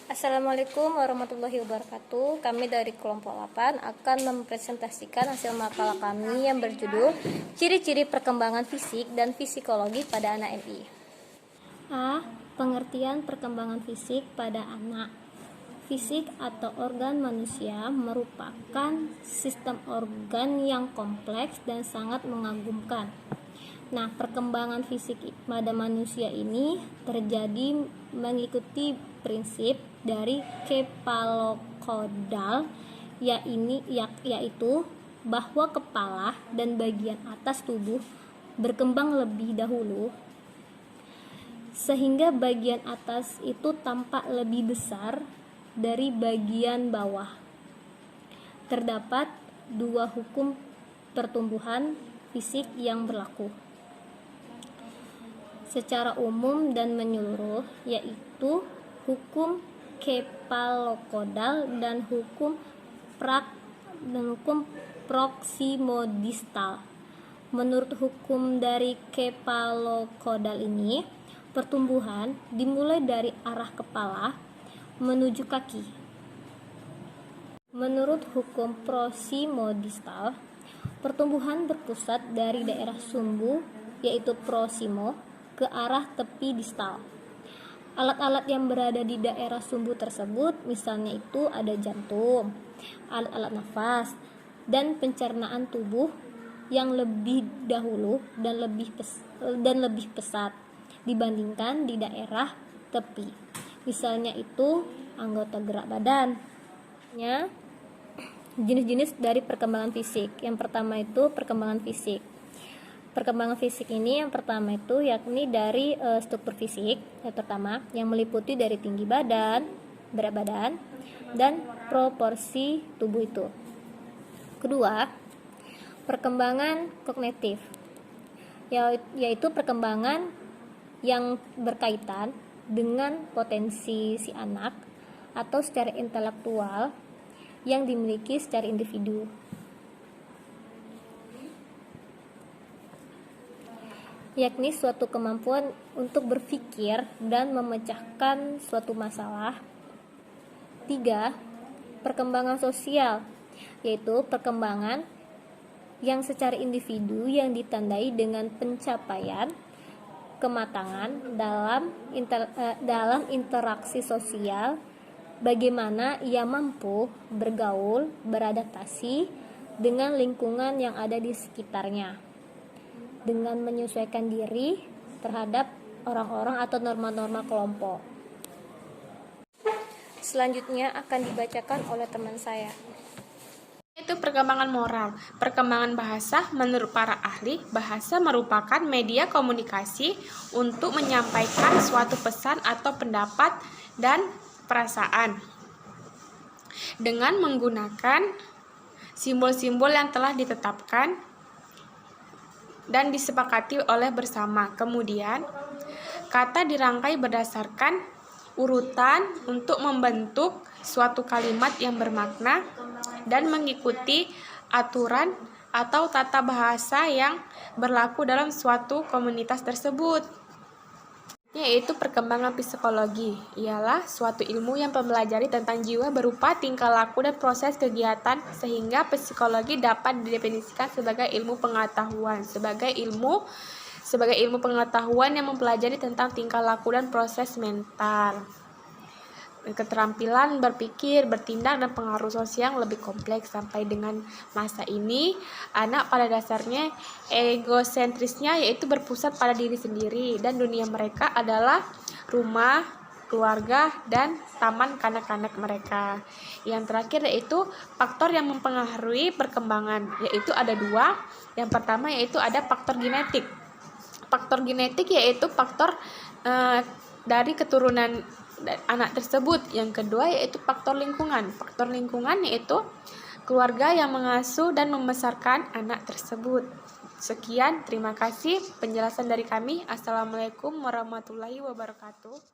Assalamualaikum warahmatullahi wabarakatuh. Kami dari kelompok 8 akan mempresentasikan hasil makalah kami yang berjudul Ciri-ciri perkembangan fisik dan psikologi pada anak MI. A. Pengertian perkembangan fisik pada anak. Fisik atau organ manusia merupakan sistem organ yang kompleks dan sangat mengagumkan. Nah, perkembangan fisik pada manusia ini terjadi mengikuti prinsip dari kepalokodal, yaitu bahwa kepala dan bagian atas tubuh berkembang lebih dahulu, sehingga bagian atas itu tampak lebih besar dari bagian bawah. Terdapat dua hukum pertumbuhan fisik yang berlaku secara umum dan menyeluruh, yaitu hukum kepalokodal dan hukum proksimodistal. Menurut hukum dari kepalokodal ini, pertumbuhan dimulai dari arah kepala menuju kaki. Menurut hukum proksimodistal, pertumbuhan berpusat dari daerah sumbu, yaitu prosimo, ke arah tepi distal. Alat-alat yang berada di daerah sumbu tersebut misalnya itu ada jantung, alat-alat nafas, dan pencernaan tubuh yang lebih dahulu dan lebih pesat dibandingkan di daerah tepi. Misalnya itu anggota gerak badan. Jenis-jenis dari perkembangan fisik. Yang pertama itu perkembangan fisik. Perkembangan fisik ini yang pertama itu yakni dari struktur fisik yang pertama, yang meliputi dari tinggi badan, berat badan, dan proporsi tubuh itu. Kedua, perkembangan kognitif, yaitu perkembangan yang berkaitan dengan potensi si anak atau secara intelektual yang dimiliki secara individu. Yakni suatu kemampuan untuk berpikir dan memecahkan suatu masalah. 3. Perkembangan sosial, yaitu perkembangan yang secara individu yang ditandai dengan pencapaian kematangan dalam interaksi sosial, bagaimana ia mampu bergaul, beradaptasi dengan lingkungan yang ada di sekitarnya, dengan menyesuaikan diri terhadap orang-orang atau norma-norma kelompok. Selanjutnya akan dibacakan oleh teman saya. Itu perkembangan moral. Perkembangan bahasa, menurut para ahli, bahasa merupakan media komunikasi untuk menyampaikan suatu pesan atau pendapat dan perasaan dengan menggunakan simbol-simbol yang telah ditetapkan dan disepakati oleh bersama. Kemudian, kata dirangkai berdasarkan urutan untuk membentuk suatu kalimat yang bermakna dan mengikuti aturan atau tata bahasa yang berlaku dalam suatu komunitas tersebut. Yaitu perkembangan psikologi, ialah suatu ilmu yang mempelajari tentang jiwa berupa tingkah laku dan proses kegiatan, sehingga psikologi dapat didefinisikan sebagai ilmu pengetahuan, sebagai ilmu pengetahuan yang mempelajari tentang tingkah laku dan proses mental, keterampilan berpikir, bertindak, dan pengaruh sosial yang lebih kompleks. Sampai dengan masa ini, anak pada dasarnya egosentrisnya yaitu berpusat pada diri sendiri, dan dunia mereka adalah rumah, keluarga, dan taman kanak-kanak mereka. Yang terakhir yaitu faktor yang mempengaruhi perkembangan, yaitu ada dua. Yang pertama yaitu ada faktor genetik. Faktor genetik yaitu faktor dari keturunan anak tersebut. Yang kedua yaitu faktor lingkungan. Faktor lingkungan yaitu keluarga yang mengasuh dan membesarkan anak tersebut. Sekian, terima kasih penjelasan dari kami. Assalamualaikum warahmatullahi wabarakatuh.